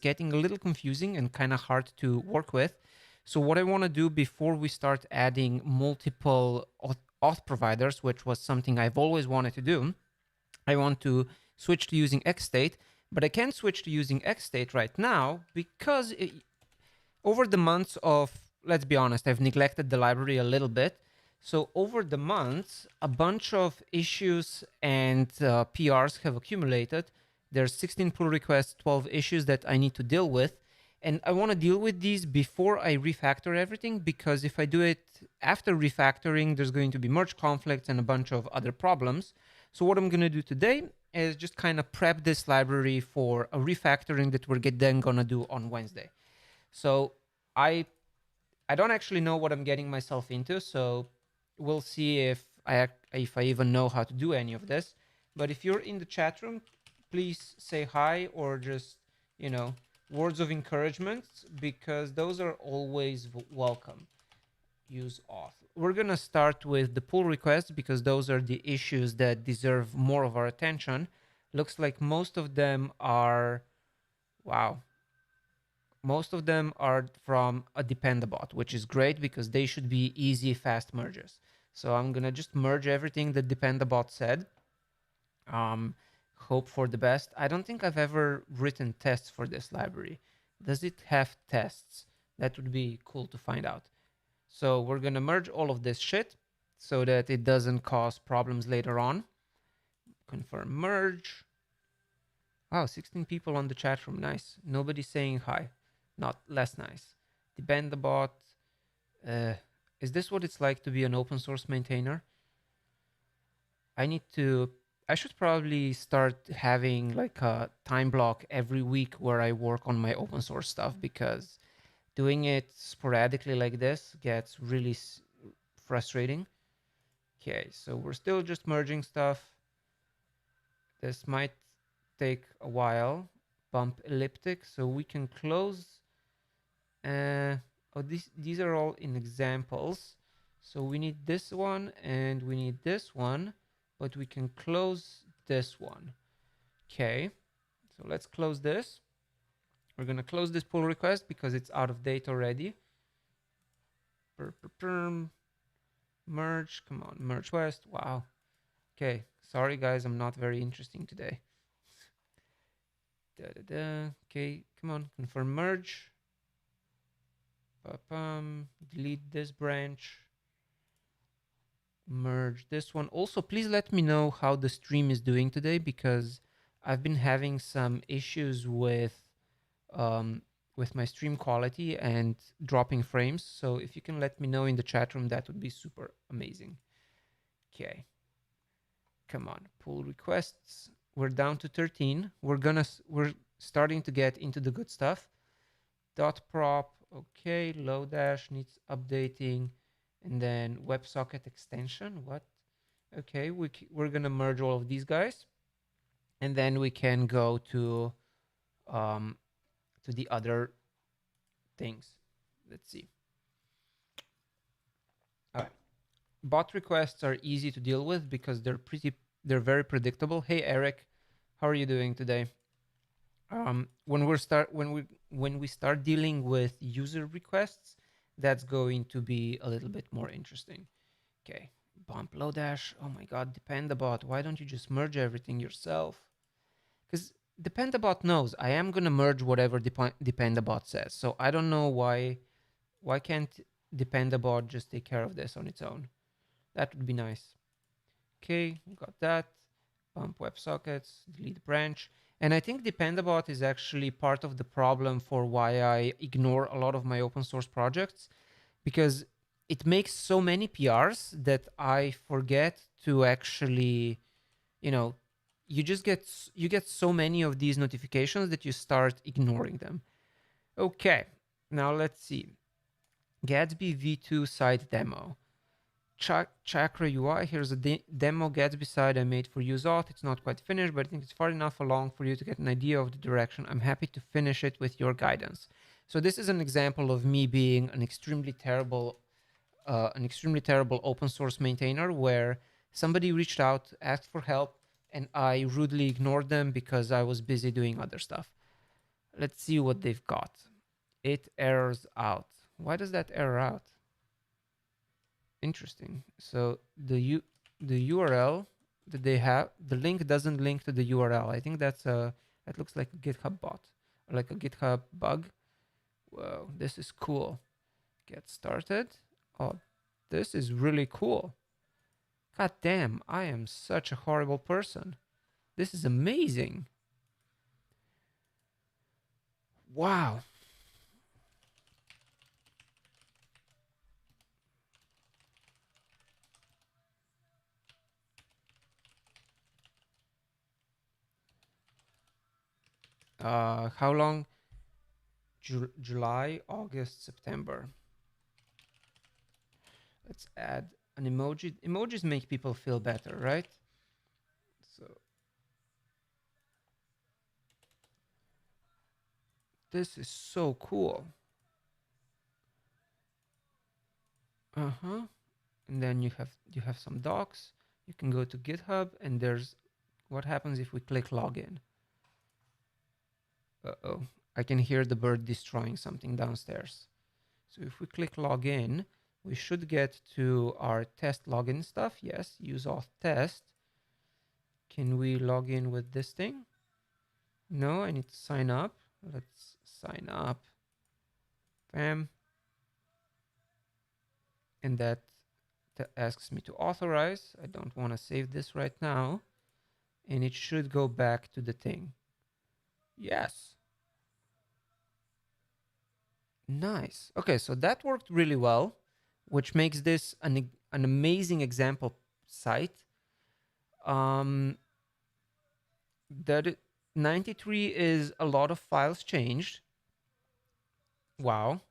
getting a little confusing and kind of hard to work with. So what I want to do before we start adding multiple auth providers, which was something I've always wanted to do, I want to switch to using XState, but I can't switch to using XState right now because over the months of, let's be honest, I've neglected the library a little bit. So over the months, a bunch of issues and PRs have accumulated. There's 16 pull requests, 12 issues that I need to deal with. And I want to deal with these before I refactor everything, because if I do it after refactoring, there's going to be merge conflicts and a bunch of other problems. So what I'm going to do today is just kind of prep this library for a refactoring that we're then going to do on Wednesday. So I don't actually know what I'm getting myself into, so we'll see if I even know how to do any of this. But if you're in the chat room, please say hi or just, words of encouragement, because those are always welcome. useAuth. We're going to start with the pull requests because those are the issues that deserve more of our attention. Looks like most of them are, wow. Most of them are from a dependabot, which is great because they should be easy, fast merges. So I'm going to just merge everything that dependabot said. Hope for the best. I don't think I've ever written tests for this library. Does it have tests? That would be cool to find out. So we're going to merge all of this shit so that it doesn't cause problems later on. Confirm merge. Wow, 16 people on the chat room. Nice. Nobody's saying hi. Not less nice. Dependabot. Is this what it's like to be an open source maintainer? I should probably start having like a time block every week where I work on my open source stuff, because doing it sporadically like this gets really frustrating. Okay, so we're still just merging stuff. This might take a while. Bump elliptic, so we can close. These are all in examples. So we need this one and we need this one, but we can close this one. Okay, so let's close this. We're gonna close this pull request because it's out of date already. Merge, come on, merge west. Wow. Okay, sorry guys, I'm not very interesting today. Okay, come on, confirm merge. Delete this branch. Merge this one. Also, please let me know how the stream is doing today, because I've been having some issues with my stream quality and dropping frames. So if you can let me know in the chat room, that would be super amazing. Okay. Come on, pull requests. We're down to 13. We're starting to get into the good stuff. .prop, okay. Lodash needs updating. And then WebSocket extension, what? Okay, we're gonna merge all of these guys. And then we can go to the other things. Let's see. All right. Bot requests are easy to deal with because they're very predictable. Hey Eric, how are you doing today? When we start dealing with user requests, that's going to be a little bit more interesting. Okay, bump Lodash. Oh my god, dependabot. Why don't you just merge everything yourself? Because dependabot knows I am gonna merge whatever dependabot says. So I don't know why can't dependabot just take care of this on its own? That would be nice. Okay, got that. Bump WebSockets, delete branch. And I think dependabot is actually part of the problem for why I ignore a lot of my open source projects, because it makes so many PRs that I forget to actually, you get so many of these notifications that you start ignoring them. Okay, now let's see. Gatsby v2 site demo. Chakra UI, here's a demo Gatsby site I made for useAuth. It's not quite finished, but I think it's far enough along for you to get an idea of the direction. I'm happy to finish it with your guidance. So this is an example of me being an extremely terrible open source maintainer, where somebody reached out, asked for help, and I rudely ignored them because I was busy doing other stuff. Let's see what they've got. It errors out. Why does that error out? Interesting. So the URL that they have, the link doesn't link to the URL. I think that looks like a GitHub bot, or like a GitHub bug. Whoa, this is cool. Get started. Oh, this is really cool. God damn, I am such a horrible person. This is amazing. Wow. How long? July, August, September. Let's add an emoji. Emojis make people feel better, right? So this is so cool. Uh-huh. And then you have some docs. You can go to GitHub, and there's what happens if we click login. Uh-oh. I can hear the bird destroying something downstairs. So if we click login, we should get to our test login stuff. Yes, useAuth test. Can we log in with this thing? No, I need to sign up. Let's sign up. Bam. And that asks me to authorize. I don't want to save this right now. And it should go back to the thing. Yes. Nice. Okay, so that worked really well, which makes this an amazing example site. That 93 is a lot of files changed. Wow.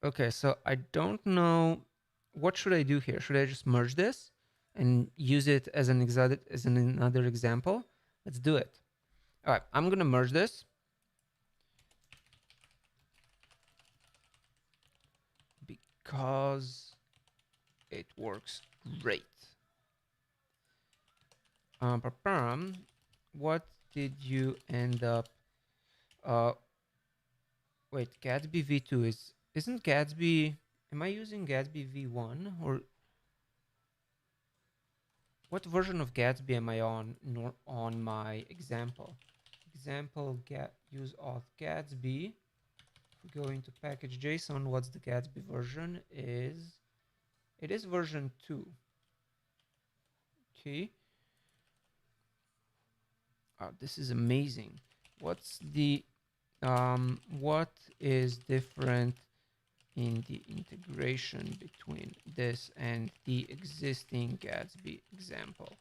Okay, so I don't know, what should I do here? Should I just merge this and use it as another example? Let's do it. All right, I'm gonna merge this because it works great. What did you end up? Wait, Gatsby v2 isn't Gatsby? Am I using Gatsby v1 or what version of Gatsby am I on my example? Example get useAuth Gatsby. If we go into package JSON, what's the Gatsby version? It is version 2. Okay. Oh, this is amazing. What is different in the integration between this and the existing Gatsby example?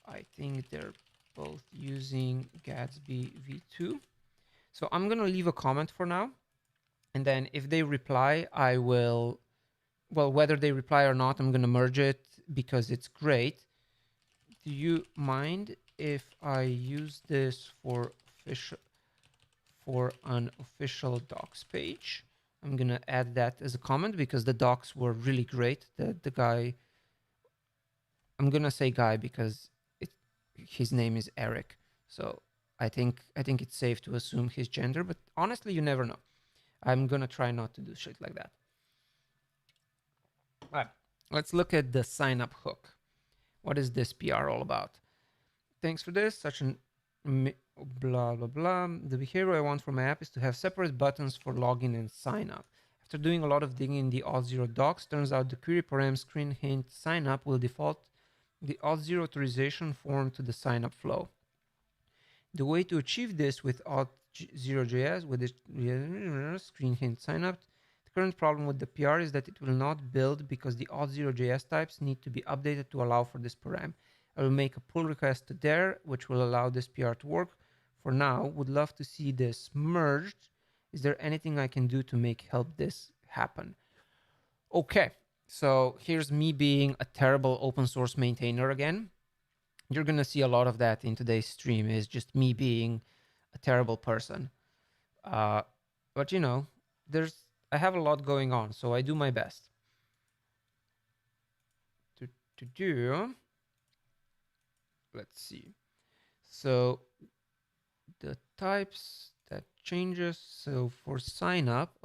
I think they're both using Gatsby v2. So I'm gonna leave a comment for now, and then if they reply, I will, well, whether they reply or not, I'm gonna merge it because it's great. Do you mind if I use this for an official docs page? I'm gonna add that as a comment because the docs were really great. The guy, I'm gonna say guy because his name is Eric, so I think it's safe to assume his gender, but honestly, you never know. I'm gonna try not to do shit like that. All right, let's look at the sign up hook. What is this PR all about? Thanks for this. Such an blah blah blah. The behavior I want from my app is to have separate buttons for login and sign up. After doing a lot of digging in the Auth0 docs, turns out the query param screen hint sign up will default the Auth0 authorization form to the sign up flow. The way to achieve this with Auth0.js with the screen hint sign up, the current problem with the PR is that it will not build because the Auth0.js types need to be updated to allow for this param. I will make a pull request to there, which will allow this PR to work. For now, would love to see this merged. Is there anything I can do to help this happen? Okay, so here's me being a terrible open source maintainer again. You're gonna see a lot of that in today's stream, is just me being a terrible person. But you know, I have a lot going on, so I do my best to do. Let's see. So the types that changes. So for sign up,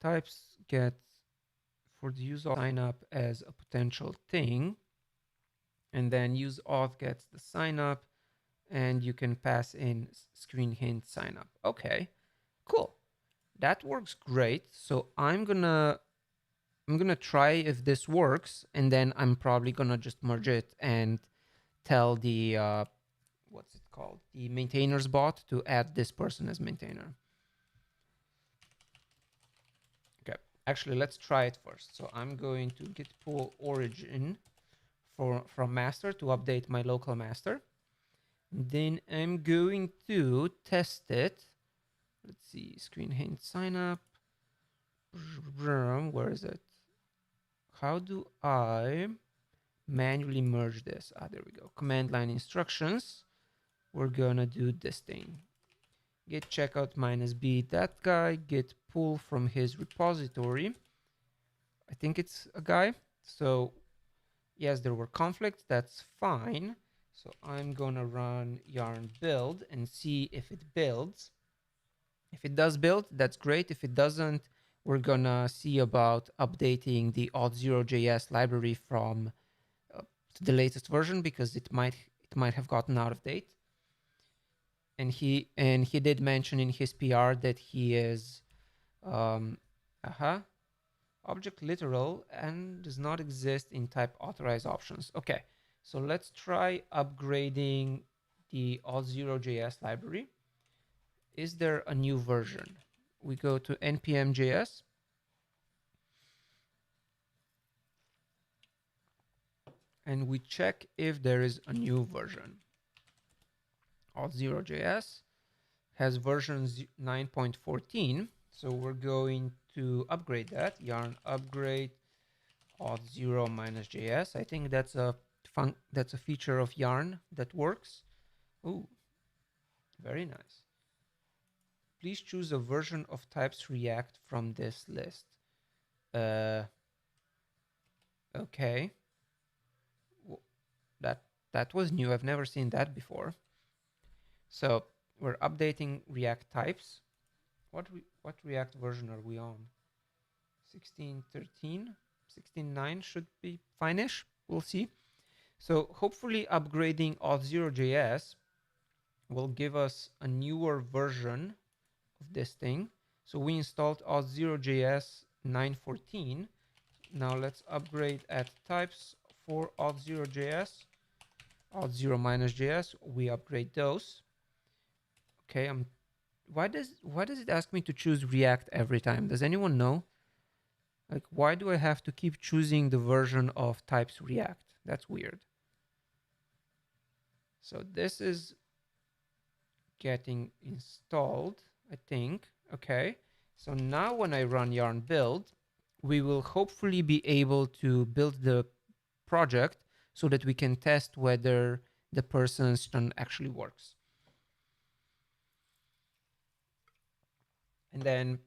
types get for the use sign up as a potential thing, and then use auth gets the sign up, and you can pass in screen hint sign up. Okay, cool. That works great. So I'm gonna try if this works, and then I'm probably gonna just merge it and tell the what's it called, the maintainers bot to add this person as maintainer. Okay, actually let's try it first. So I'm going to git pull origin from master to update my local master. Then I'm going to test it. Let's see, screen hint sign up. Where is it? How do I manually merge this? There we go. Command line instructions. We're gonna do this thing. Git checkout -b that guy, git pull from his repository. I think it's a guy. So yes, there were conflicts. That's fine. So I'm gonna run yarn build and see if it builds. If it does build, that's great. If it doesn't, we're gonna see about updating the auth0.js library from to the latest version, because it might have gotten out of date. And he did mention in his PR that he is object literal and does not exist in type authorize options. Okay, so let's try upgrading the auth0.js library. Is there a new version? We go to npm.js. And we check if there is a new version. Auth0.js has version 9.14. So we're going to upgrade that. Yarn upgrade auth0 -js. I think that's a feature of Yarn that works. Ooh, very nice. Please choose a version of types React from this list. Okay. That was new. I've never seen that before. So we're updating React types. What React version are we on? 16.13, 16.9 should be fine-ish. We'll see. So hopefully upgrading auth0.js will give us a newer version of this thing. So we installed auth0.js 9.14. Now let's upgrade add types for auth0.js. Auth0 -js, we upgrade those. Okay, why does it ask me to choose React every time? Does anyone know? Like, why do I have to keep choosing the version of types React? That's weird. So this is getting installed, I think. Okay, so now when I run yarn build, we will hopefully be able to build the project so that we can test whether the person's turn actually works. And then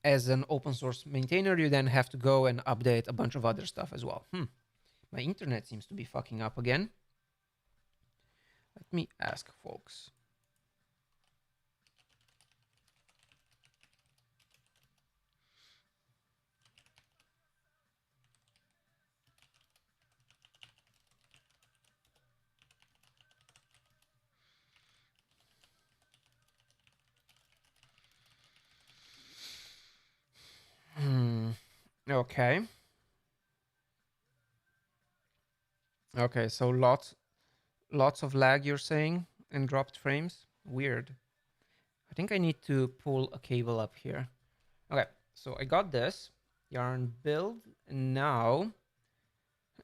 as an open source maintainer, you then have to go and update a bunch of other stuff as well. My internet seems to be fucking up again. Let me ask folks. Okay. Okay, so lots of lag, you're saying, and dropped frames. Weird. I think I need to pull a cable up here. Okay, so I got this yarn build, and now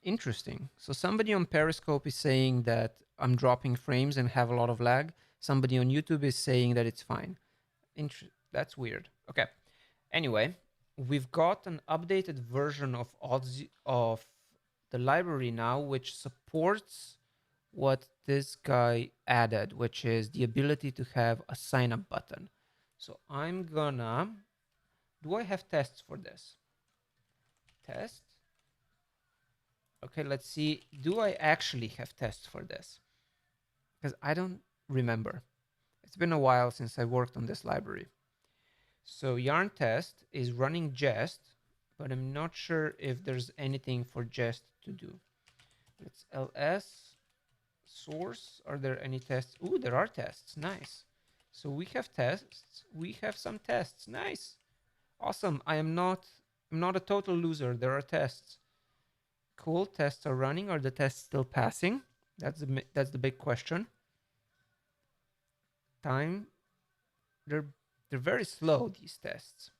interesting. So somebody on Periscope is saying that I'm dropping frames and have a lot of lag. Somebody on YouTube is saying that it's fine. That's weird. Okay. Anyway, we've got an updated version of the library now, which supports what this guy added, which is the ability to have a sign up button. So I'm gonna, do I have tests for this? Test. Okay, let's see. Do I actually have tests for this? Because I don't remember. It's been a while since I worked on this library. So yarn test is running jest, but I'm not sure if there's anything for jest to do. Let's ls source. Are there any tests? Ooh, there are tests. Nice. So we have tests. We have some tests. Nice. Awesome. I'm not a total loser. There are tests. Cool. Tests are running. Are the tests still passing? That's the big question. Time. They're they're very slow, these tests.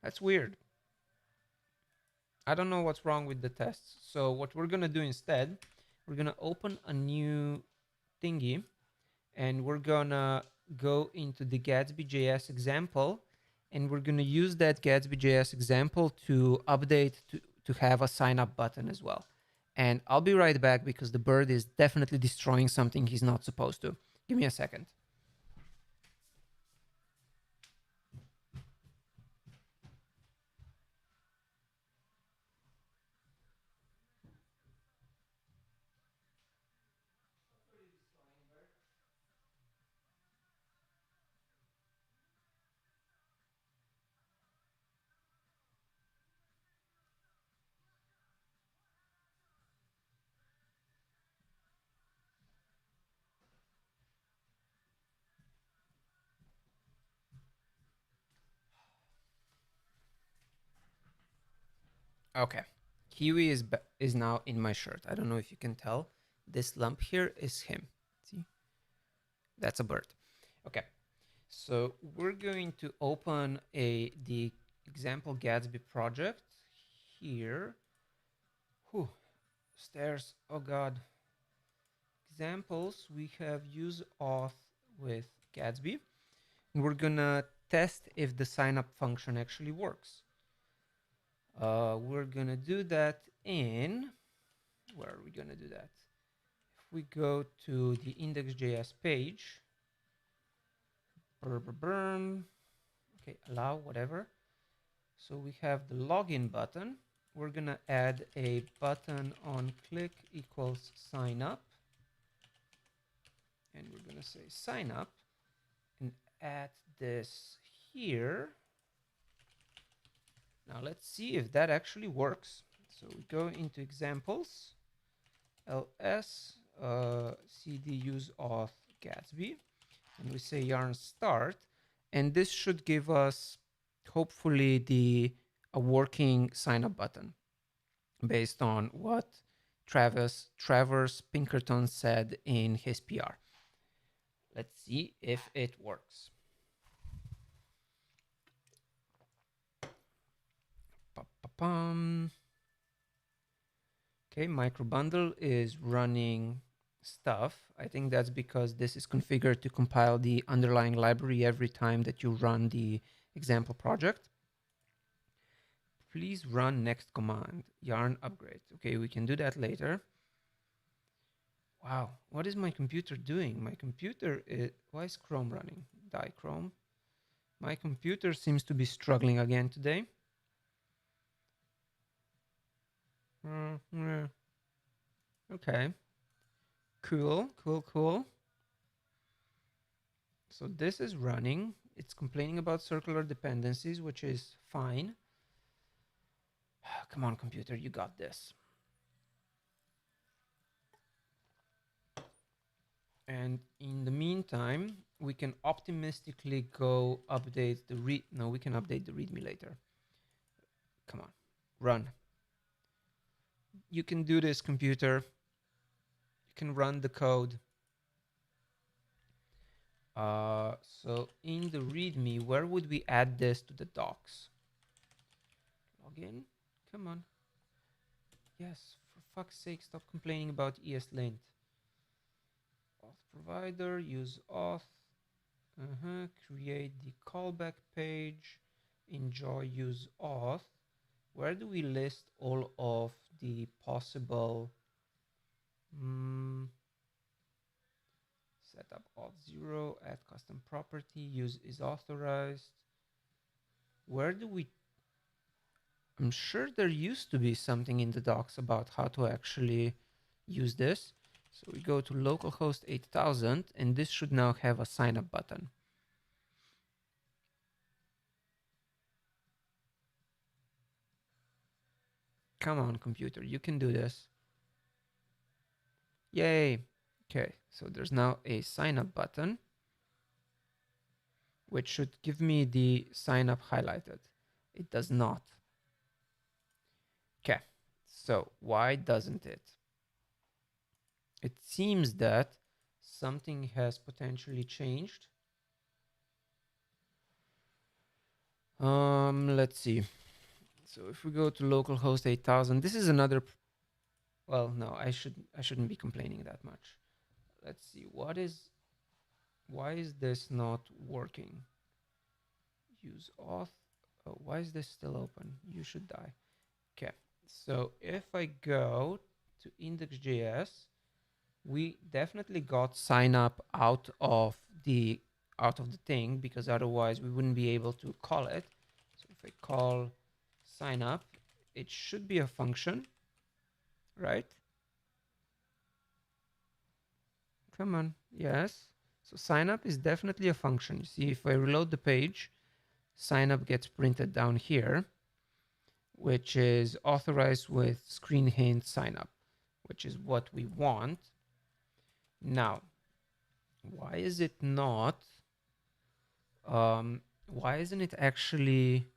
That's weird. I don't know what's wrong with the tests. So what we're gonna do instead, we're gonna open a new thingy, and we're gonna go into the Gatsby.js example, and we're gonna use that Gatsby.js example to update to have a sign up button as well. And I'll be right back because the bird is definitely destroying something he's not supposed to. Give me a second. Okay. Kiwi is now in my shirt. I don't know if you can tell. This lump here is him. See? That's a bird. Okay. So we're going to open the example Gatsby project here. Whew. Stairs. Oh God. Examples. We have useAuth with Gatsby. And we're gonna test if the sign up function actually works. We're gonna do that in, where are we gonna do that? If we go to the index.js page, okay, allow, whatever. So we have the login button. We're gonna add a button on click equals sign up. And we're gonna say sign up and add this here. Now let's see if that actually works. So we go into examples, ls cd useAuth Gatsby, and we say yarn start, and this should give us hopefully a working sign up button based on what Travers Pinkerton said in his PR. Let's see if it works. Okay, microbundle is running stuff. I think that's because this is configured to compile the underlying library every time that you run the example project. Please run next command, yarn upgrade. Okay, we can do that later. Wow, what is my computer doing? My computer is, why is Chrome running? Die Chrome. My computer seems to be struggling again today. Okay. Cool. So this is running. It's complaining about circular dependencies, which is fine. Come on, computer, you got this. And in the meantime, we can optimistically go update the read. No, we can update the README later. Come on, run. You can do this, computer. You can run the code. So in the README, where would we add this to the docs? Login. Come on. Yes, for fuck's sake, stop complaining about ESLint. Auth provider, use auth. Create the callback page. Enjoy use auth. Where do we list all of the possible setup auth 0, add custom property, use is authorized. Where do we, I'm sure there used to be something in the docs about how to actually use this. So we go to localhost 8000, and this should now have a sign up button. Come on, computer, you can do this. Yay. Okay, so there's now a sign up button, which should give me the sign up highlighted. It does not. Okay, so why doesn't it? It seems that something has potentially changed. Let's see. So if we go to localhost 8000, this is another. Well, no, I shouldn't be complaining that much. Let's see. Why is this not working? useAuth. Oh, why is this still open? You should die. Okay. So if I go to index.js, we definitely got sign up out of the thing, because otherwise we wouldn't be able to call it. So if I call sign up, it should be a function, right? Come on. Yes. So sign up is definitely a function. You see, if I reload the page, sign up gets printed down here, which is authorized with screen hint sign up, which is what we want. Now, why is it not? Why isn't it actually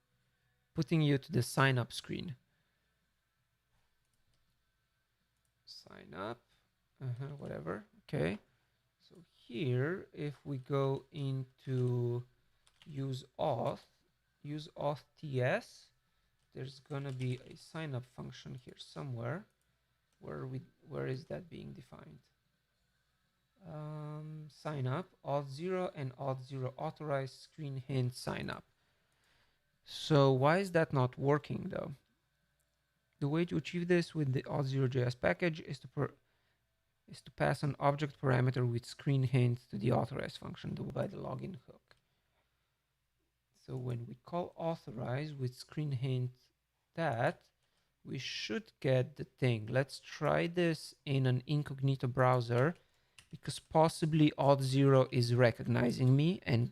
putting you to the sign up screen? Sign up, whatever. Okay. So here, if we go into useAuth TS, there's gonna be a sign up function here somewhere. Where is that being defined? Sign up, auth0 and auth0 authorized screen hint sign up. So why is that not working though? The way to achieve this with the auth0.js package is to pass an object parameter with screen hint to the authorized function by the login hook. So when we call authorize with screen hint that, we should get the thing. Let's try this in an incognito browser, because possibly auth0 is recognizing me and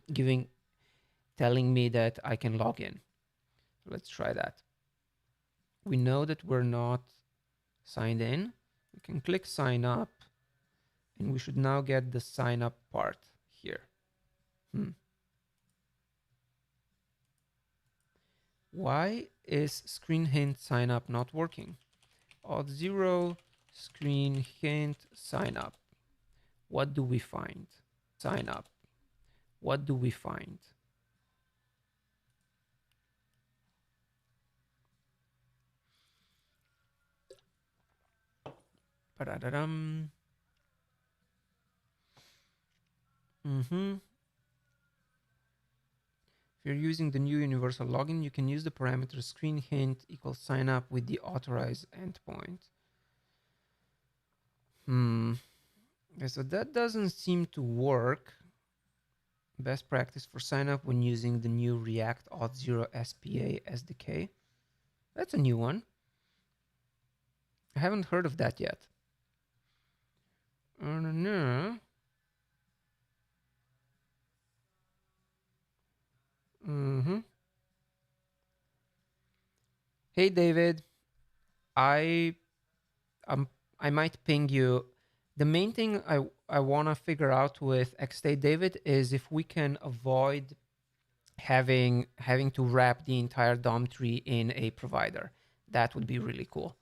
telling me that I can log in. Let's try that. We know that we're not signed in. We can click sign up, and we should now get the sign up part here. Why is screen hint sign up not working? Auth0 screen hint sign up. What do we find? Sign up. What do we find? Ba-da-da-dum. If you're using the new universal login, you can use the parameter screen hint equals sign up with the authorized endpoint. Okay, so that doesn't seem to work. Best practice for sign up when using the new React Auth0 SPA SDK. That's a new one. I haven't heard of that yet. No. Hey, David. I might ping you. The main thing I want to figure out with XState, David, is if we can avoid having to wrap the entire DOM tree in a provider. That would be really cool.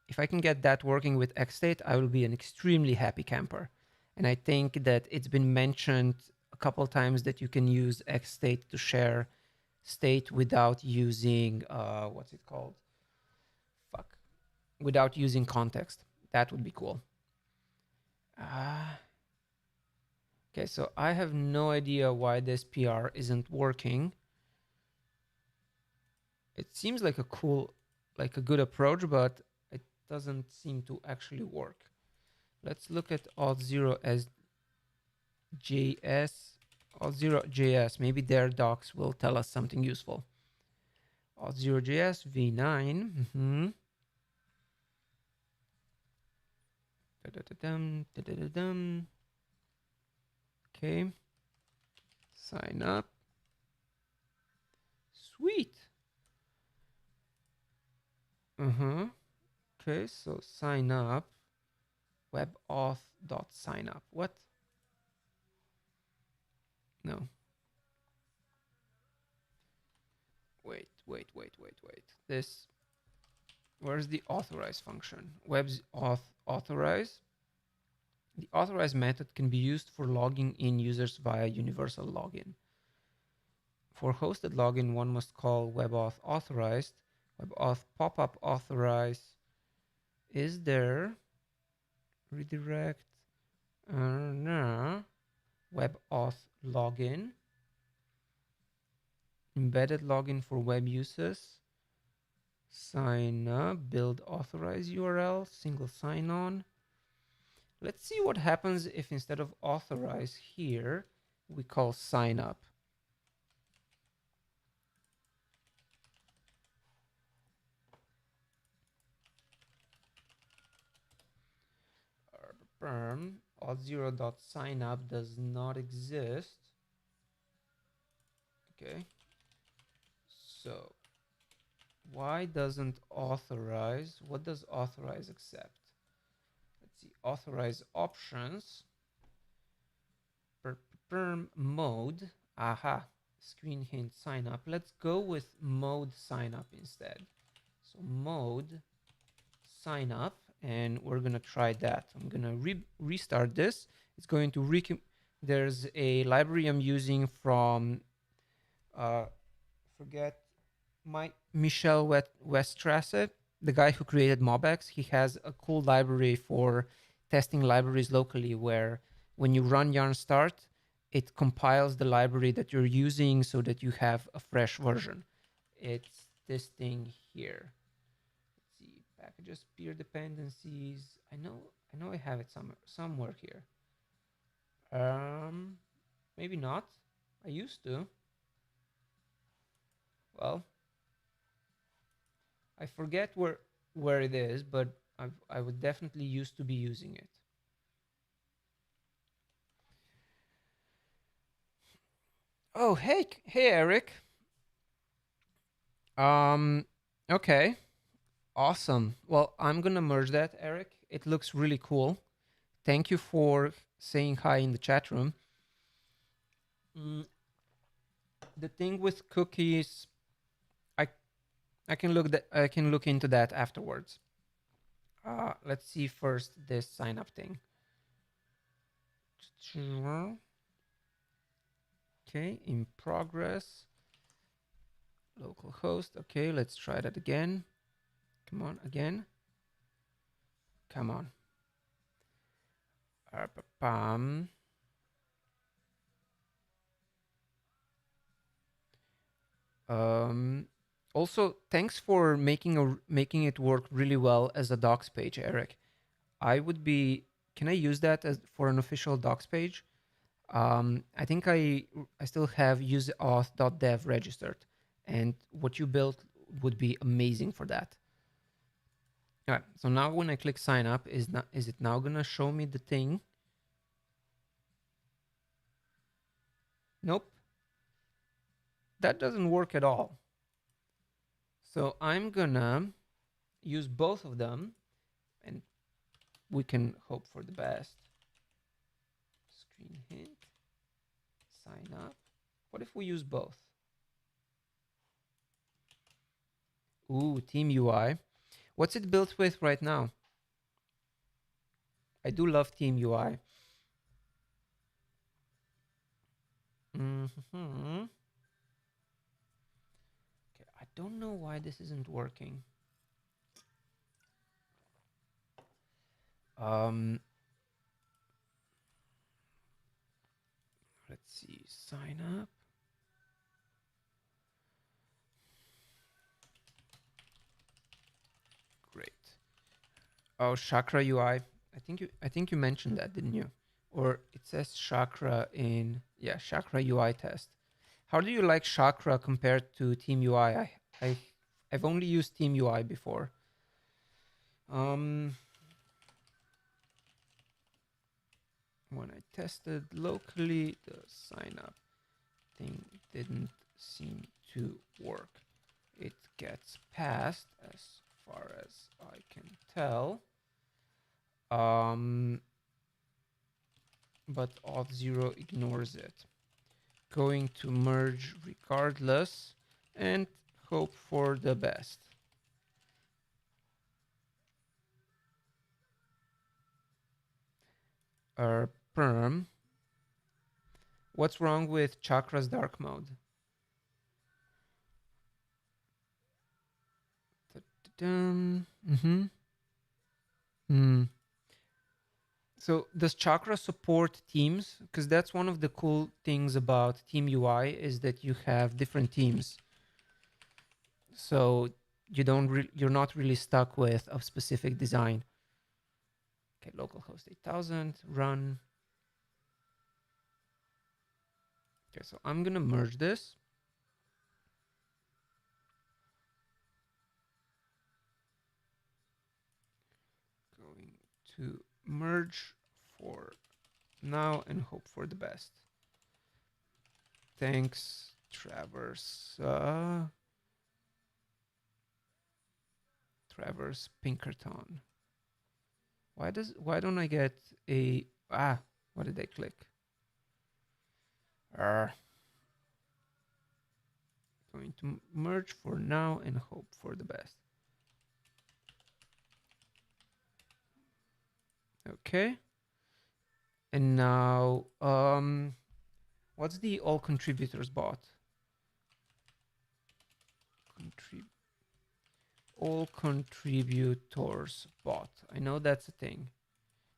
If I can get that working with XState, I will be an extremely happy camper. And I think that it's been mentioned a couple times that you can use XState to share state without using what's it called? Without using context. That would be cool. Okay, so I have no idea why this PR isn't working. It seems like a good approach, but it doesn't seem to actually work. Let's look at auth0 as JS, auth0.js. Maybe their docs will tell us something useful. Auth0.js v9. Da-da-da-dum, da-da-da-dum. Okay. Sign up. Sweet. Okay, so sign up. WebAuth.signup. What? No. Wait. This, where's the authorize function? Web's authorize. The authorize method can be used for logging in users via universal login. For hosted login, one must call WebAuth authorized. WebAuth pop-up authorize. Is there redirect? No. WebAuth login. Embedded login for web users. Sign up, build authorize URL, single sign on. Let's see what happens if instead of authorize here, we call sign up. auth0.signup does not exist. Okay. So why doesn't authorize? What does authorize accept? Let's see. Authorize options. Perm mode. Aha. Screen hint sign up. Let's go with mode sign up instead. So mode sign up, and we're gonna try that. I'm gonna restart this. It's going to there's a library I'm using from forget my Michel Westrasse, the guy who created MobX. He has a cool library for testing libraries locally, where when you run yarn start, it compiles the library that you're using so that you have a fresh version. It's this thing here. Let's see, packages, peer dependencies. I know I have it somewhere here. Maybe not. I used to. Well, I forget where it is, but I would definitely used to be using it. Oh, hey Eric. Okay. Awesome. Well, I'm gonna merge that, Eric. It looks really cool. Thank you for saying hi in the chat room. The thing with cookies, I can look into that afterwards. Let's see first this sign up thing. Okay, in progress. Localhost. Okay, let's try that again. Come on, again. Come on. Also, thanks for making it work really well as a docs page, Eric. Can I use that as for an official docs page? I think I still have useAuth.dev registered, and what you built would be amazing for that. All right, so now when I click sign up, is it now gonna show me the thing? Nope. That doesn't work at all. So I'm gonna use both of them, and we can hope for the best. Screen hint, sign up. What if we use both? Ooh, Team UI. What's it built with right now? I do love Team UI. Okay, I don't know why this isn't working. Let's see, sign up. Great. Oh, Chakra UI. I think you mentioned that, didn't you? Or it says Chakra in Chakra UI test. How do you like Chakra compared to Team UI? I've only used Team UI before. when I tested locally, the sign up thing didn't seem to work. It gets passed as far as I can tell. But auth0 ignores it. Going to merge regardless and hope for the best. Perm. What's wrong with Chakra's dark mode? Mm-hmm. So does Chakra support teams? Because that's one of the cool things about Team UI is that you have different teams. So you're not really stuck with a specific design. Okay, localhost 8000, run. Okay, so I'm gonna merge this. Going to merge for now and hope for the best. Thanks, Travers. Travers Pinkerton. Why don't I get a what did I click? Going to merge for now and hope for the best. Okay. And now what's the all contributors bot? All contributors bot. I know that's a thing.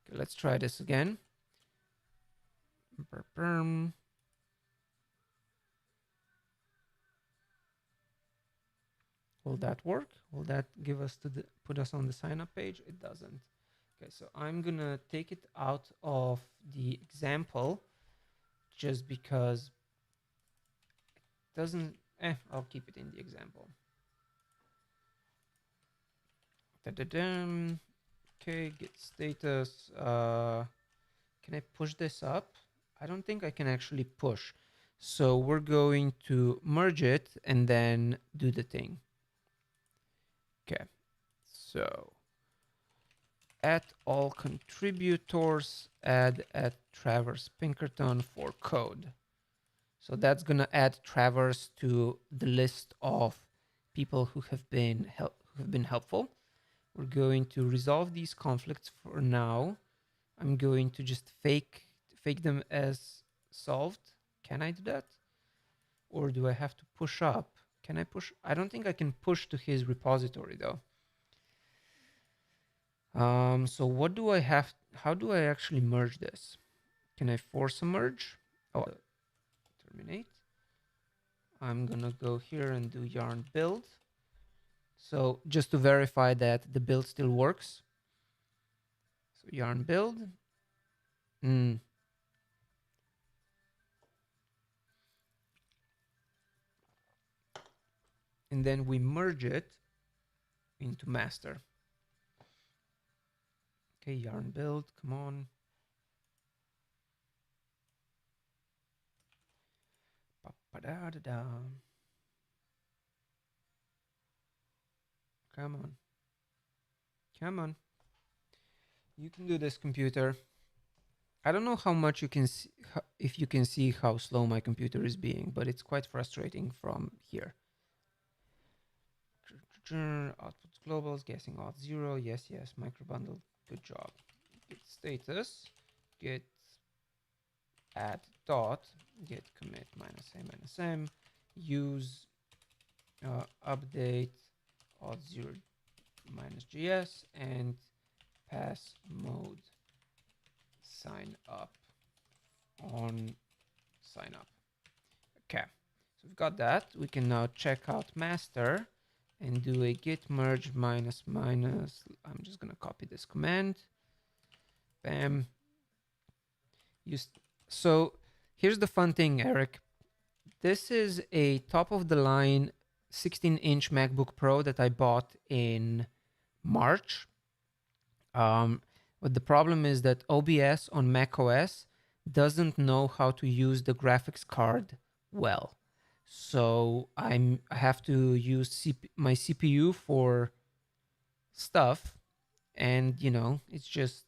Okay, let's try this again. Will that work? Will that give us put us on the sign up page? It doesn't. Okay, so I'm gonna take it out of the example just because it doesn't. I'll keep it in the example. Okay, git status. Can I push this up? I don't think I can actually push. So we're going to merge it and then do the thing. Okay, so at all contributors, add at Travers Pinkerton for code. So that's gonna add Travers to the list of people who have been helpful. We're going to resolve these conflicts for now. I'm going to just fake them as solved. Can I do that? Or do I have to push up? Can I push? I don't think I can push to his repository though. So what do I have? How do I actually merge this? Can I force a merge? Oh, terminate. I'm gonna go here and do yarn build. So just to verify that the build still works. So yarn build. And then we merge it into master. Okay, yarn build, come on. Come on. Come on. You can do this, computer. I don't know how much you can see, if you can see how slow my computer is being, but it's quite frustrating from here. Output globals, guessing auth0. Yes, yes, microbundle. Good job. Git status, git add dot, git commit -m use update auth0 -js and pass mode sign up on sign up. Okay, so we've got that. We can now check out master and do a git merge --. I'm just gonna copy this command. Bam. So here's the fun thing, Eric. This is a top of the line 16-inch MacBook Pro that I bought in March. But the problem is that OBS on macOS doesn't know how to use the graphics card well. So I have to use my CPU for stuff, and it's just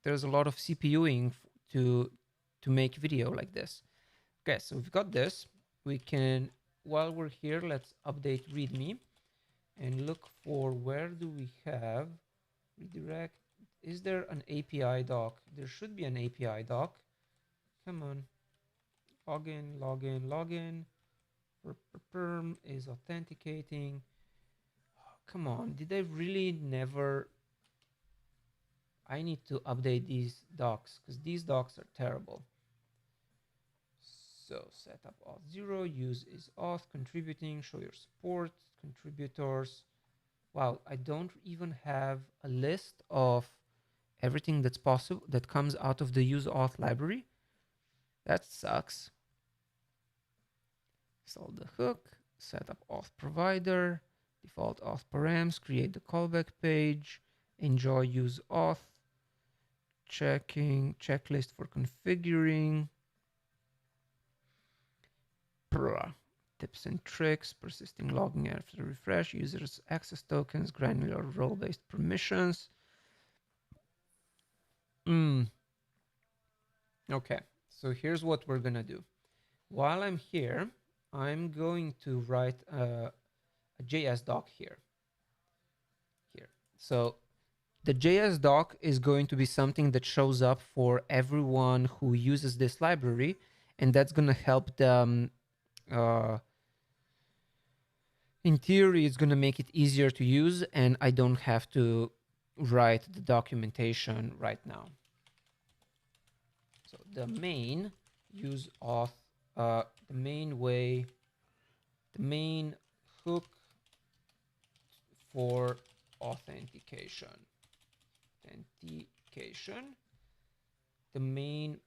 there's a lot of CPUing to make video like this. Okay, so we've got this. We can, while we're here, let's update README and look for where do we have redirect. Is there an API doc? There should be an API doc. Come on. Login, login, login. Perm is authenticating. Oh, come on. Did I really never? I need to update these docs because these docs are terrible. So setup auth 0, use is auth, contributing, show your support, contributors. Wow, I don't even have a list of everything that's possible that comes out of the useAuth library. That sucks. Install the hook, set up auth provider, default auth params, create the callback page, enjoy useAuth, checking, checklist for configuring, tips and tricks, persisting logging after refresh, users access tokens, granular role-based permissions. Okay, so here's what we're gonna do. While I'm here, I'm going to write a JS doc here. So the JS doc is going to be something that shows up for everyone who uses this library, and that's gonna help them. In theory, it's gonna make it easier to use, and I don't have to write the documentation right now. So the main use auth, the main way, the main hook for authentication, the main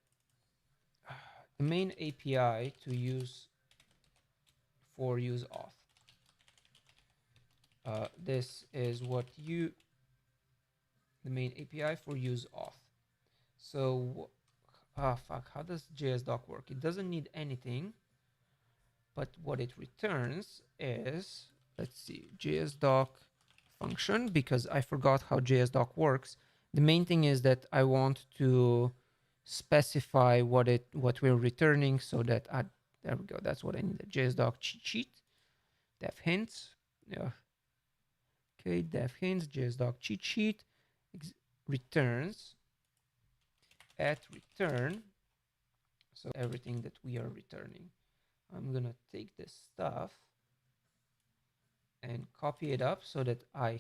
API to use for useAuth. This is what the main API for useAuth. So, fuck, how does JSDoc work? It doesn't need anything, but what it returns is, let's see, JSDoc function, because I forgot how JSDoc works. The main thing is that I want to specify what we're returning, so that there we go. That's what I need. A JSDoc cheat sheet, dev hints. Yeah. Okay, dev hints, JSDoc cheat sheet returns at return. So everything that we are returning. I'm gonna take this stuff and copy it up so that I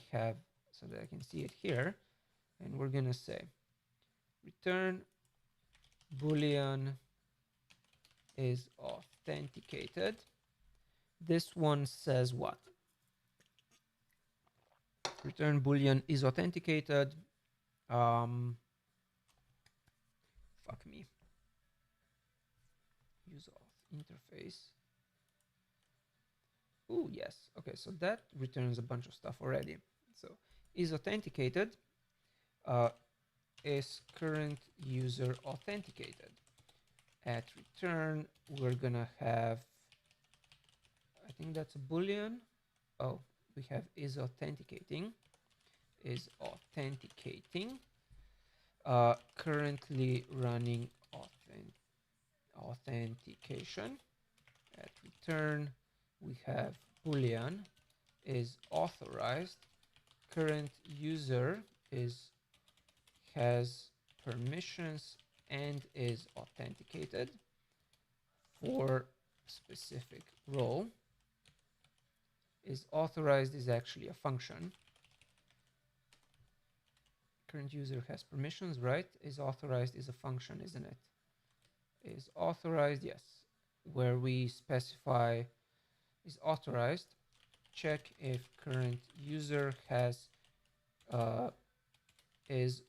can see it here. And we're gonna say return boolean is authenticated. This one says what? Return boolean is authenticated. Fuck me. useAuth interface. Oh, yes. Okay, so that returns a bunch of stuff already. So is authenticated, is current user authenticated. At return, we're gonna have, I think that's a boolean. Oh, we have is authenticating. Currently running authentication. At return, we have boolean is authorized. Current user has permissions and is authenticated for specific role. Is authorized is actually a function. Current user has permissions, right? Is authorized is a function, isn't it? Is authorized, yes. Where we specify is authorized. Check if current user has is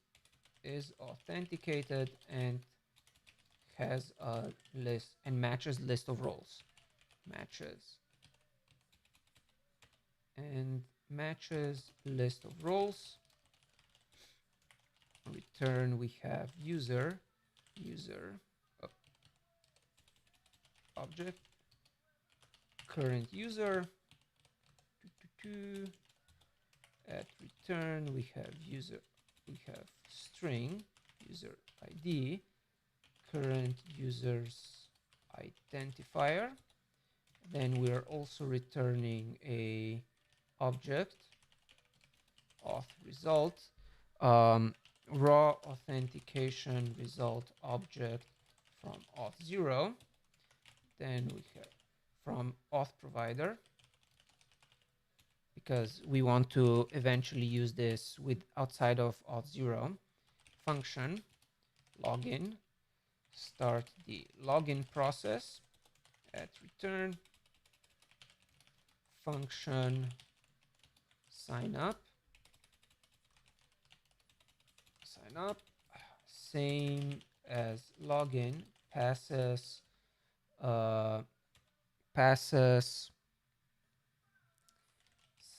authenticated and has a list and matches list of roles. Matches list of roles. return we have user oh, object current user. At return we have string user ID current user's identifier. Then we are also returning a object auth result, raw authentication result object from auth0. Then we have from auth provider, because we want to eventually use this with outside of auth0 function login, start the login process at return function sign up, same as login, passes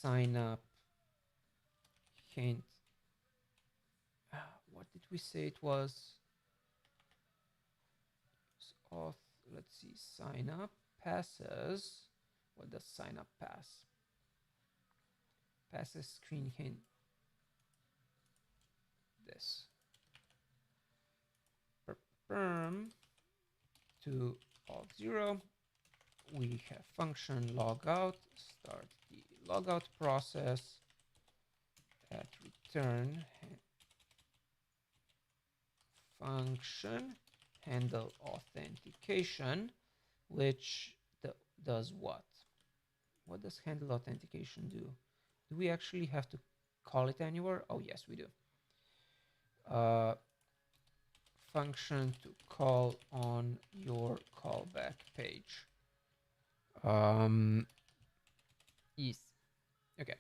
sign up hint. What did we say it was? Auth, let's see, sign up passes. What does sign up pass? Passes screen hint. This perm to auth0. We have function logout, start the logout process at return function handle authentication, which does what? What does handle authentication do? Do we actually have to call it anywhere? Oh yes, we do. Function to call on your callback page. Yes. Okay.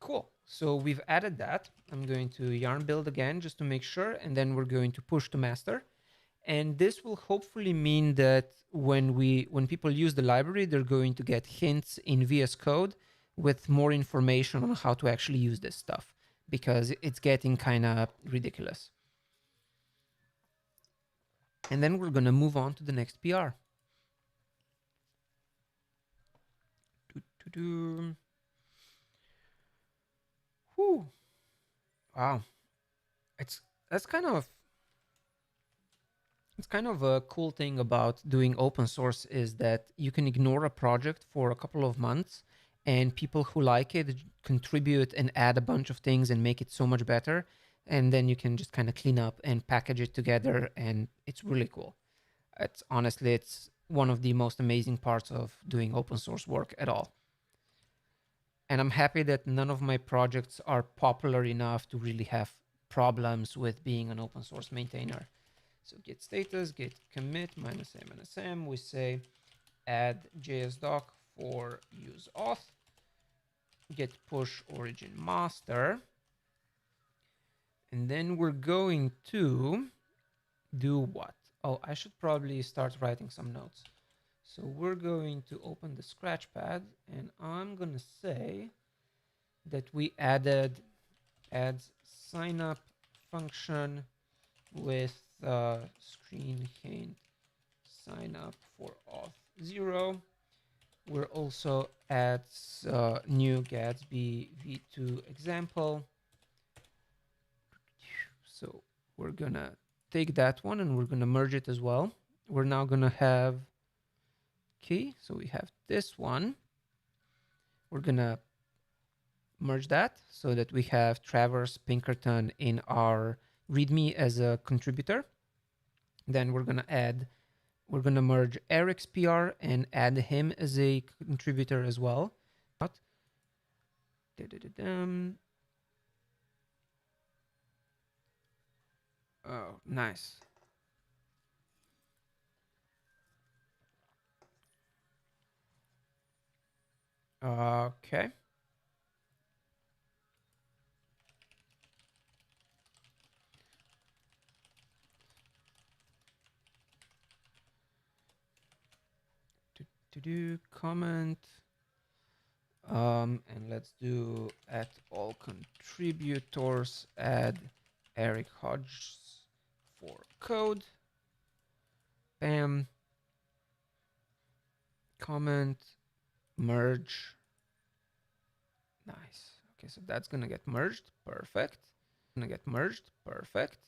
Cool. So we've added that. I'm going to yarn build again just to make sure, and then we're going to push to master. And this will hopefully mean that when people use the library, they're going to get hints in VS Code with more information on how to actually use this stuff, because it's getting kind of ridiculous. And then we're going to move on to the next PR. Whew. Wow. That's kind of a cool thing about doing open source, is that you can ignore a project for a couple of months and people who like it contribute and add a bunch of things and make it so much better. And then you can just kind of clean up and package it together, and it's really cool. It's one of the most amazing parts of doing open source work at all. And I'm happy that none of my projects are popular enough to really have problems with being an open source maintainer. So git status, git commit -m, we say add JSDoc for useAuth, git push origin master. And then we're going to do what? Oh, I should probably start writing some notes. So we're going to open the Scratchpad, and I'm going to say that we adds sign up function with screen hint sign up for auth0. We're also adds new Gatsby v2 example. So we're gonna take that one and we're gonna merge it as well. We're now gonna have so we have this one. We're gonna merge that so that we have Travers Pinkerton in our README as a contributor. Then we're gonna merge Eric's PR and add him as a contributor as well. Oh, nice. Okay. To do comment And let's do at all contributors add Eric Hodges for code. Bam. Comment, merge. Nice. Okay, so that's gonna get merged. Perfect. Perfect.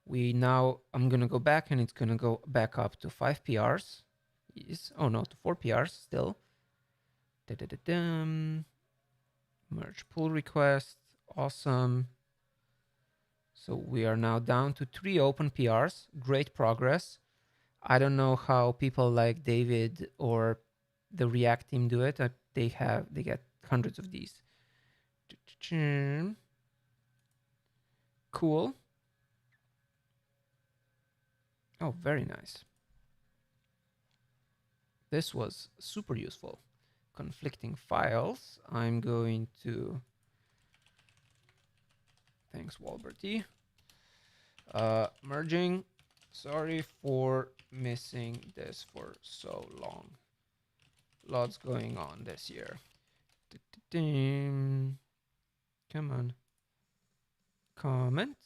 I'm gonna go back and it's gonna go back up to 5 PRs. Yes. Oh no, to 4 PRs still. Da-da-da-dum. Merge pull request. Awesome. So we are now down to 3 open PRs. Great progress. I don't know how people like David or the React team do it. They get hundreds of these. Cool. Oh, very nice. This was super useful. Conflicting files. I'm going to... Thanks, Walberty. Merging. Sorry for missing this for so long. Lots going on this year. Come on. Comment.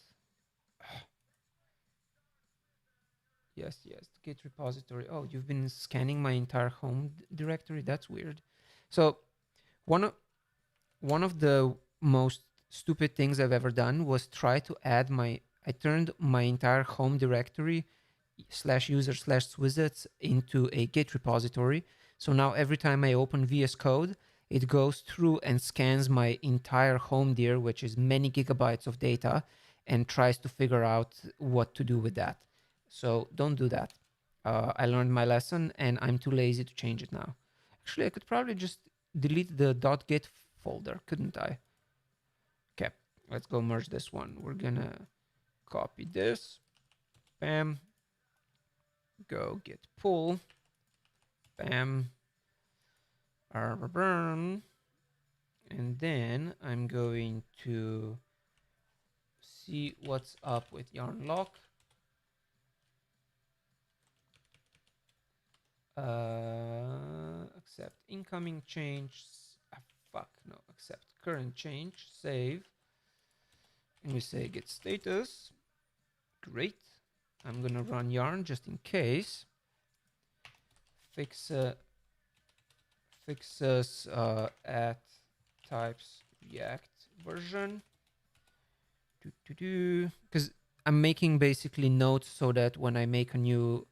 Yes, Git repository. Oh, you've been scanning my entire home directory? That's weird. So one of the most stupid things I've ever done was try to add I turned my entire home directory /user/swizets into a Git repository. So now every time I open VS Code, it goes through and scans my entire home dir, which is many gigabytes of data, and tries to figure out what to do with that. So don't do that. I learned my lesson and I'm too lazy to change it now. Actually, I could probably just delete the .git folder, couldn't I? Okay, let's go merge this one. We're gonna copy this. Bam. Go git pull. Bam. Burn. And then I'm going to see what's up with yarn lock. Accept incoming change. Accept current change. Save. And we say git status. Great. I'm gonna run yarn just in case. Fixes at types react version. Because I'm making basically notes so that when I make a new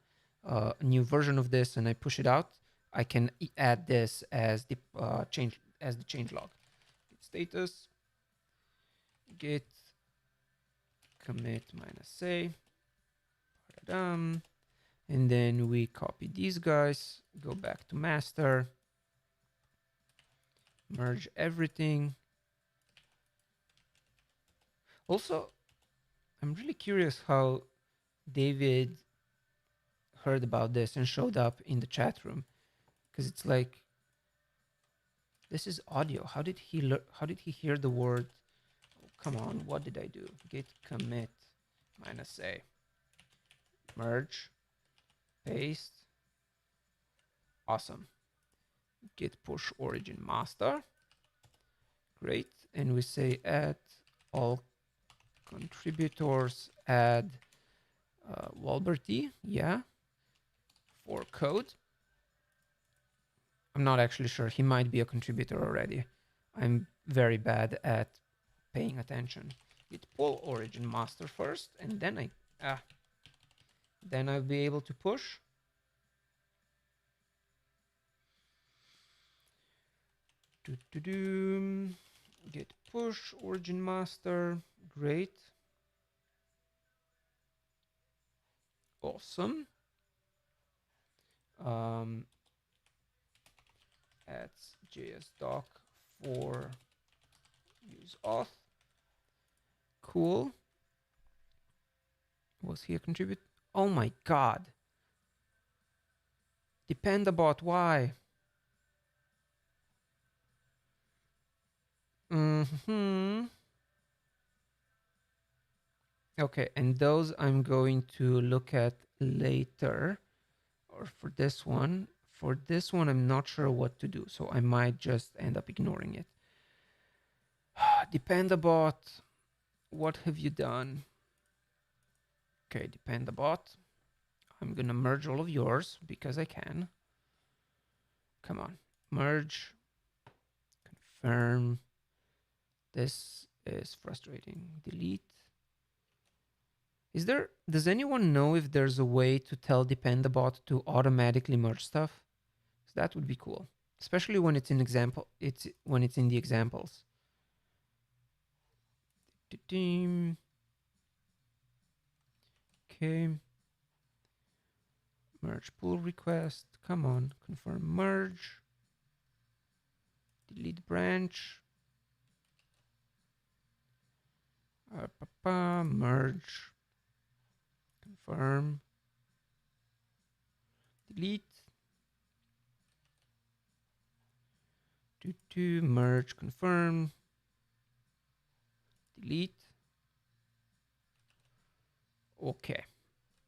version of this and I push it out, I can add this as the change log. Git status git commit -a. And then we copy these guys, go back to master, merge everything. Also, I'm really curious how David heard about this and showed up in the chat room, because it's like, this is audio. How did he hear the word? Oh, come on, what did I do? Git commit -a, merge, paste. Awesome. Git push origin master. Great. And we say add all contributors, add Walberty, yeah, for code. I'm not actually sure. He might be a contributor already. I'm very bad at paying attention. Git pull origin master first, and then I'll be able to push. Git push origin master. Great. Awesome. Adds JS doc for useAuth. Cool. Was he a contributor? Oh my god. Depend about why. Okay, and those I'm going to look at later, or for this one. For this one, I'm not sure what to do, so I might just end up ignoring it. Dependabot, what have you done? Okay, Dependabot. I'm gonna merge all of yours because I can. Come on, merge, confirm. This is frustrating. Delete. Does anyone know if there's a way to tell Dependabot to automatically merge stuff? That would be cool, especially when it's in when it's in the examples. Okay. Merge pull request. Come on, confirm merge. Delete branch. Merge. Confirm. Delete. Merge, confirm. Delete. Okay.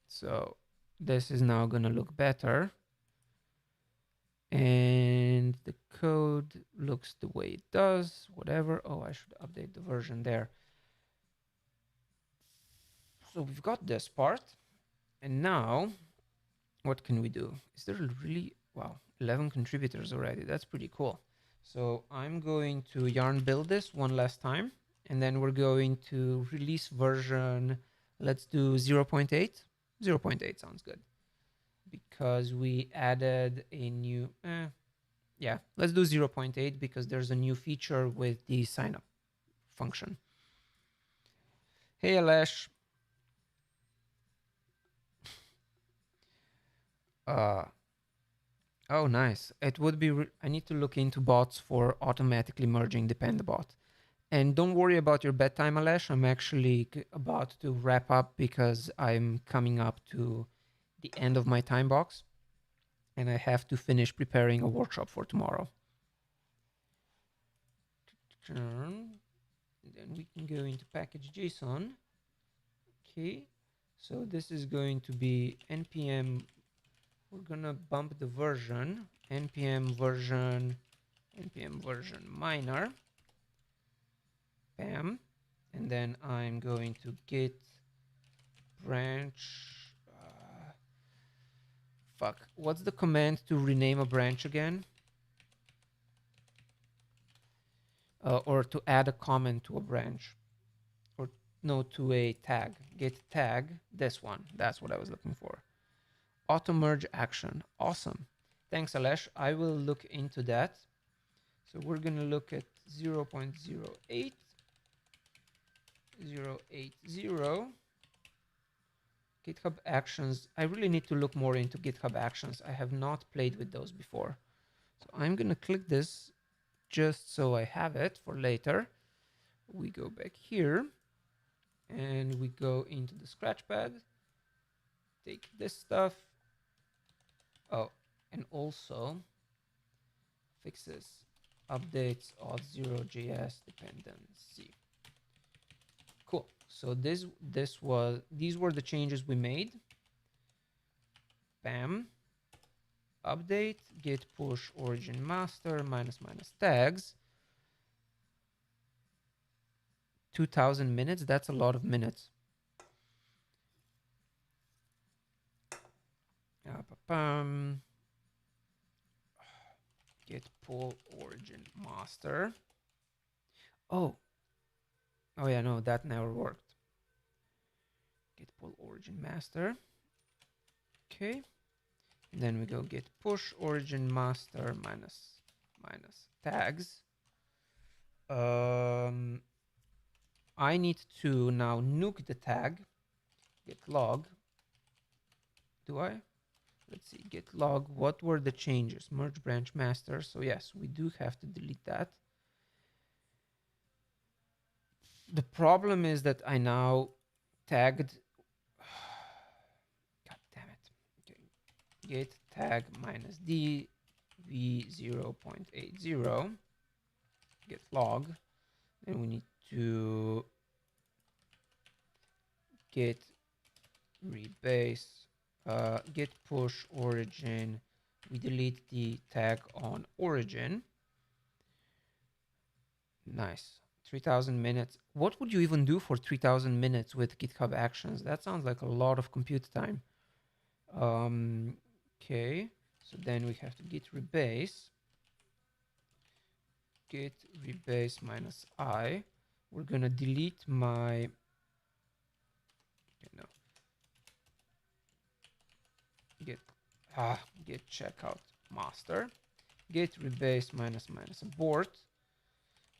So this is now going to look better. And the code looks the way it does, whatever. Oh, I should update the version there. So we've got this part. And now, what can we do? Is there really, wow, 11 contributors already. That's pretty cool. So I'm going to yarn build this one last time. And then we're going to release version, let's do 0.8. 0.8 sounds good. Because we added a new, yeah, let's do 0.8 because there's a new feature with the sign up function. Hey, Alesh. Oh, nice. It would be, I need to look into bots for automatically merging Dependabot. And don't worry about your bedtime, Alesh. I'm actually about to wrap up because I'm coming up to the end of my time box. And I have to finish preparing a workshop for tomorrow. Then we can go into package JSON. Okay, so this is going to be npm. We're gonna bump the version, npm version minor, bam, and then I'm going to git branch. Fuck, what's the command to rename a branch again? Or to add a comment to a branch, or no, to a tag. Git tag, this one. That's what I was looking for. Auto merge action. Awesome. Thanks, Alesh. I will look into that. So we're going to look at 0.08, 0.80. GitHub Actions. I really need to look more into GitHub Actions. I have not played with those before. So I'm going to click this just so I have it for later. We go back here and we go into the Scratchpad. Take this stuff. Oh, and also fixes, updates auth0.js dependency. Cool. So these were the changes we made. Bam. Update git push origin master minus tags. 2000 minutes. That's a lot of minutes. Git pull origin master. Oh yeah, no, that never worked. Git pull origin master. Okay. And then we go git push origin master minus tags. I need to now nuke the tag. Git log. Do I? Let's see. Git log. What were the changes? Merge branch master. So yes, we do have to delete that. The problem is that I now tagged. God damn it. Okay. Git tag minus d v0.80. Git log. And we need to git rebase, git push origin We delete the tag on origin. Nice. 3,000 minutes. What would you even do for 3,000 minutes with GitHub Actions? That sounds like a lot of compute time. Okay. So then we have to git rebase minus I. We're gonna delete my git checkout master, git rebase minus abort,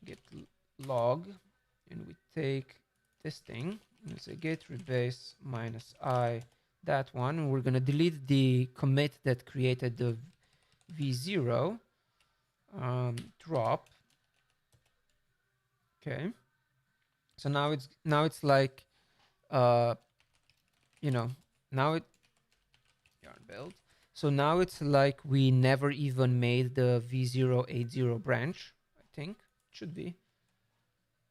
git log, and we take this thing and say git rebase minus I, that one. We're gonna delete the commit that created the v0 drop. Okay, so now it's like now it yarn build. So now it's like we never even made the v080 branch, I think it should be,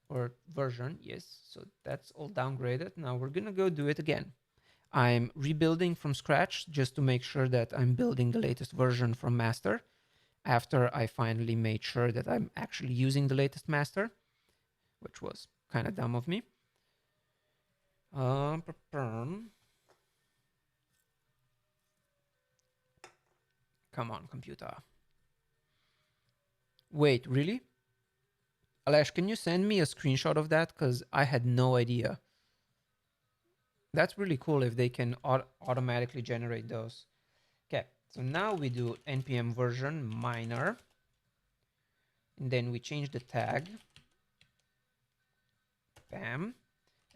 or version, yes. So that's all downgraded. Now we're gonna go do it again. I'm rebuilding from scratch just to make sure that I'm building the latest version from master after I finally made sure that I'm actually using the latest master, which was kind of dumb of me. Come on, computer. Wait, really? Alesh, can you send me a screenshot of that? Because I had no idea. That's really cool if they can automatically generate those. Okay, so now we do npm version minor. And then we change the tag. Bam.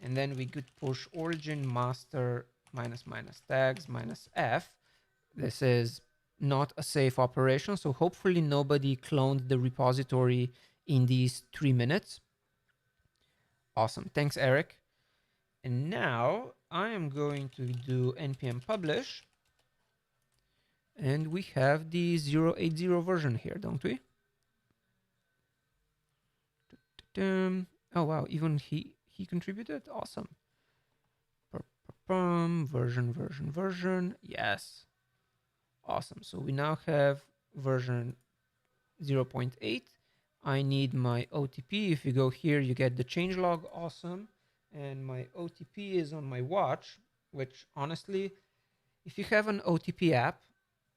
And then we could push origin master minus tags minus f. This is not a safe operation, so hopefully nobody cloned the repository in these 3 minutes. Awesome, thanks Eric. And now I am going to do npm publish, and we have the 080 version here, don't we? Oh wow, even he contributed. Awesome. Version, yes. Awesome. So we now have version 0.8. I need my OTP. If you go here, you get the changelog. Awesome. And my OTP is on my watch, which honestly, if you have an OTP app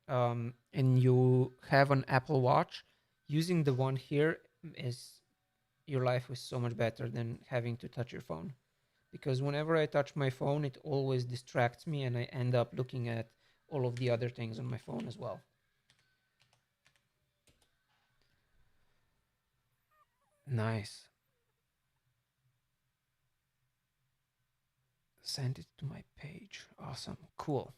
and you have an Apple Watch, using the one here is your life is so much better than having to touch your phone. Because whenever I touch my phone, it always distracts me and I end up looking at all of the other things on my phone as well. Nice. Send it to my page. Awesome. Cool.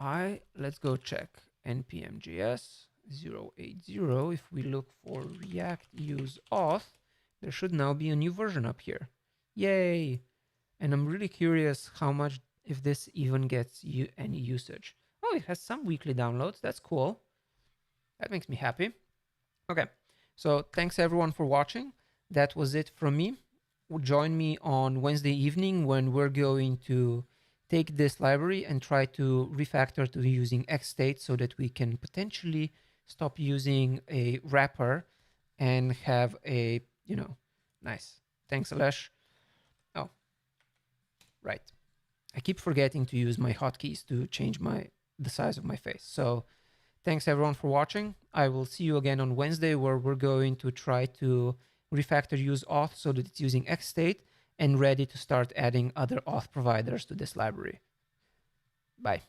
Let's go check npm.js 080. If we look for React useAuth, there should now be a new version up here. Yay. And I'm really curious how much, if this even gets any usage. Oh, it has some weekly downloads. That's cool. That makes me happy. Okay, so thanks everyone for watching. That was it from me. Join me on Wednesday evening when we're going to take this library and try to refactor to using XState so that we can potentially stop using a wrapper and have a, nice. Thanks, Alesh. Oh, right. I keep forgetting to use my hotkeys to change the size of my face. So thanks everyone for watching. I will see you again on Wednesday where we're going to try to refactor useAuth so that it's using XState and ready to start adding other auth providers to this library. Bye.